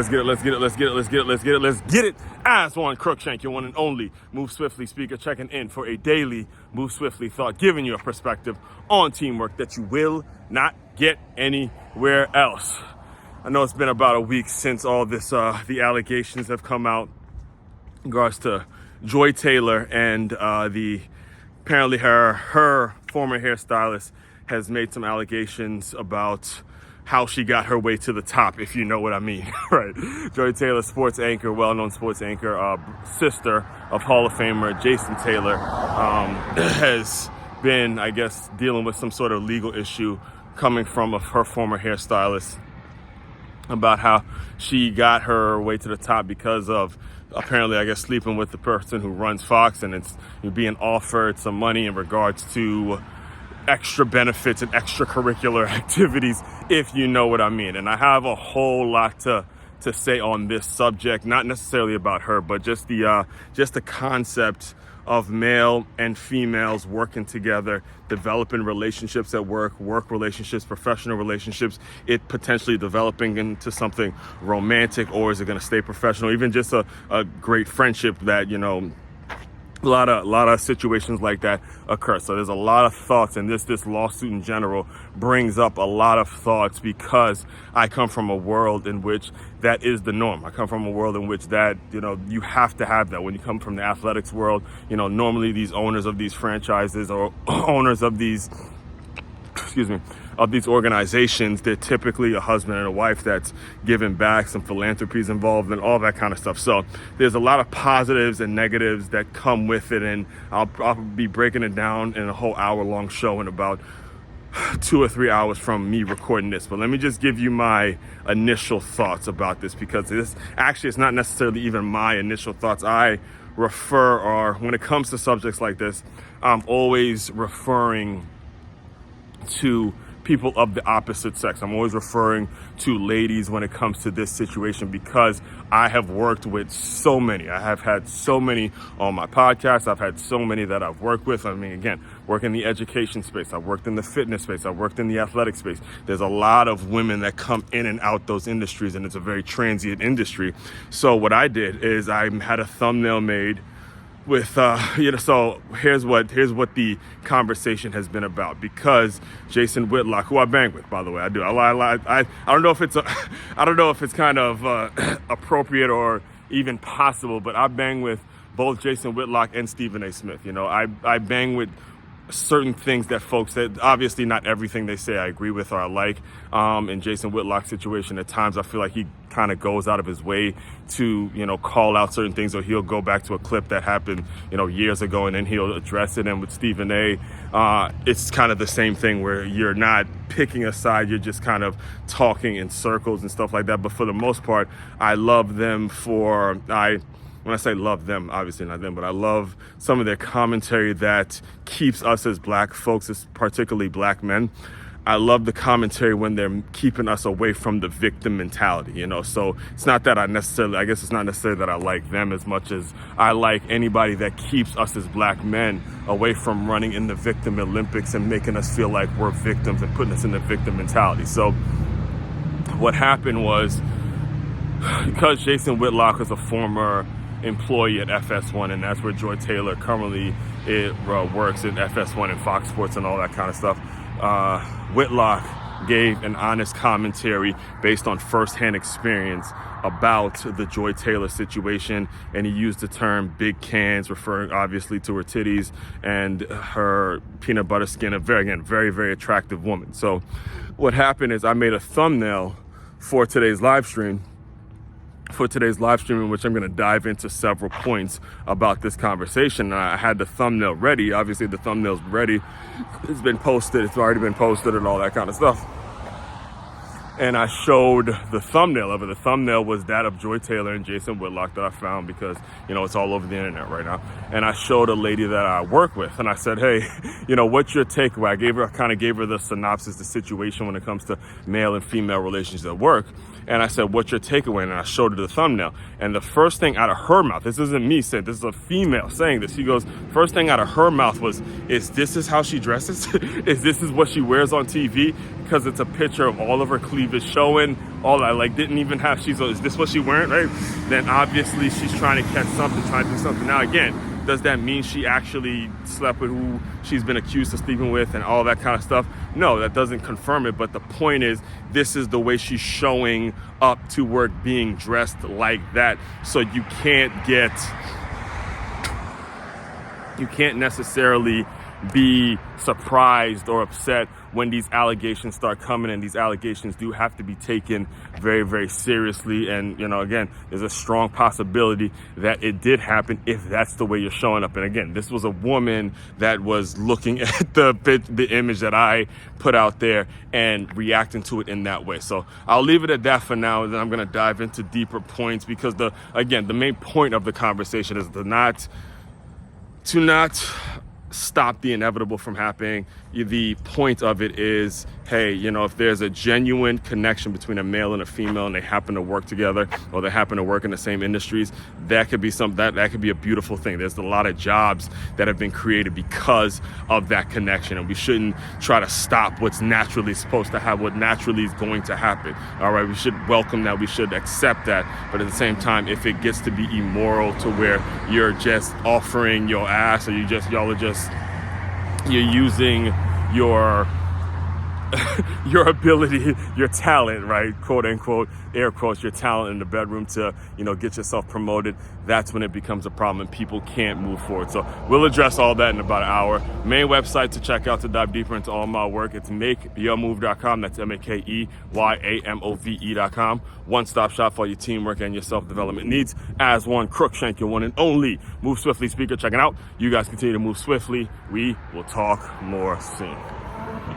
Let's get it. As one Crookshank, your one and only Move Swiftly speaker, checking in for a daily Move Swiftly thought, giving you a perspective on teamwork that you will not get anywhere else. I know it's been about a week since all this, the allegations have come out in regards to Joy Taylor and apparently her former hairstylist has made some allegations about how she got her way to the top, if you know what I mean, right? Joy Taylor, sports anchor, well-known sports anchor, sister of Hall of Famer Jason Taylor, has been, I guess, dealing with some sort of legal issue coming from her former hairstylist about how she got her way to the top because of apparently, I guess, sleeping with the person who runs Fox, and it's being offered some money in regards to extra benefits and extracurricular activities, if you know what I mean. And I have a whole lot to say on this subject, not necessarily about her, but just the concept of male and females working together, developing relationships at work relationships, professional relationships, it potentially developing into something romantic, or is it going to stay professional, even just a great friendship that, you know, a lot of situations like that occur. So there's a lot of thoughts, and this lawsuit in general brings up a lot of thoughts because I come from a world in which that is the norm. I come from a world in which that, you know, you have to have that. When you come from the athletics world, you know, normally these owners of these franchises or owners of these, of these organizations, they're typically a husband and a wife that's giving back, some philanthropies involved and all that kind of stuff. So there's a lot of positives and negatives that come with it, and I'll be breaking it down in a whole hour-long show in about 2 or 3 hours from me recording this. But let me just give you my initial thoughts about this, because it's not necessarily even my initial thoughts. I refer, or when it comes to subjects like this, I'm always referring to people of the opposite sex. I'm always referring to ladies when it comes to this situation, because I have worked with so many. I have had so many on my podcast. I've had so many that I've worked with. I mean, again, work in the education space. I've worked in the fitness space. I've worked in the athletic space. There's a lot of women that come in and out those industries, and it's a very transient industry. So what I did is I had a thumbnail made with, so here's what the conversation has been about, because Jason Whitlock, who I bang with, by the way, I do. I don't know if it's kind of appropriate or even possible, but I bang with both Jason Whitlock and Stephen A. Smith. You know, I bang with certain things that folks said. Obviously not everything they say I agree with or I like. In Jason Whitlock's situation, at times I feel like he kind of goes out of his way to, you know, call out certain things, or he'll go back to a clip that happened, you know, years ago, and then he'll address it. And with Stephen A., it's kind of the same thing, where you're not picking a side, you're just kind of talking in circles and stuff like that. But for the most part, I love them when I say love them, obviously not them, but I love some of their commentary that keeps us as black folks, particularly black men. I love the commentary when they're keeping us away from the victim mentality, you know. So it's not that I guess it's not necessarily that I like them as much as I like anybody that keeps us as black men away from running in the victim Olympics and making us feel like we're victims and putting us in the victim mentality. So what happened was, because Jason Whitlock was a former employee at FS1, and that's where Joy Taylor currently works in FS1 and Fox Sports and all that kind of stuff. Whitlock gave an honest commentary based on firsthand experience about the Joy Taylor situation, and he used the term big cans, referring obviously to her titties and her peanut butter skin, a very, very attractive woman. So what happened is I made a thumbnail for today's live stream, in which I'm going to dive into several points about this conversation. And I had the thumbnail ready. Obviously, the thumbnail's ready. It's been posted. It's already been posted and all that kind of stuff. And I showed the thumbnail of it. The thumbnail was that of Joy Taylor and Jason Whitlock that I found because, you know, it's all over the internet right now. And I showed a lady that I work with, and I said, hey, you know, what's your takeaway? I kind of gave her the synopsis, the situation when it comes to male and female relations at work. And I said, what's your takeaway? And I showed her the thumbnail. And the first thing out of her mouth, this isn't me saying, this is a female saying this. She goes, first thing out of her mouth was, is this how she dresses? Is this what she wears on TV? because it's a picture of all of her cleavage showing, all I like didn't even have, is this what she wearing, right? Then obviously she's trying to catch something, trying to do something. Now again, does that mean she actually slept with who she's been accused of sleeping with and all that kind of stuff? No, that doesn't confirm it. But the point is, this is the way she's showing up to work, being dressed like that. So you can't necessarily be surprised or upset when these allegations start coming, and these allegations do have to be taken very, very seriously. And, again, there's a strong possibility that it did happen if that's the way you're showing up. And again, this was a woman that was looking at the image that I put out there and reacting to it in that way. So I'll leave it at that for now, and then I'm going to dive into deeper points, because the main point of the conversation is to not stop the inevitable from happening. The point of it is, hey, if there's a genuine connection between a male and a female and they happen to work together, or they happen to work in the same industries, that could be that could be a beautiful thing. There's a lot of jobs that have been created because of that connection, and we shouldn't try to stop what's naturally supposed to happen, what naturally is going to happen. All right, we should welcome that, we should accept that. But at the same time, if it gets to be immoral to where you're just offering your ass, or you're using your ability, your talent, right, quote unquote, air quotes, your talent in the bedroom to, get yourself promoted, that's when it becomes a problem and people can't move forward. So we'll address all that in about an hour. Main website to check out to dive deeper into all my work, it's makeyourmove.com. That's MakeYamove.com. One-stop shop for your teamwork and your self-development needs. As one, Crookshank, your one and only Move Swiftly speaker, checking out. You guys continue to move swiftly. We will talk more soon.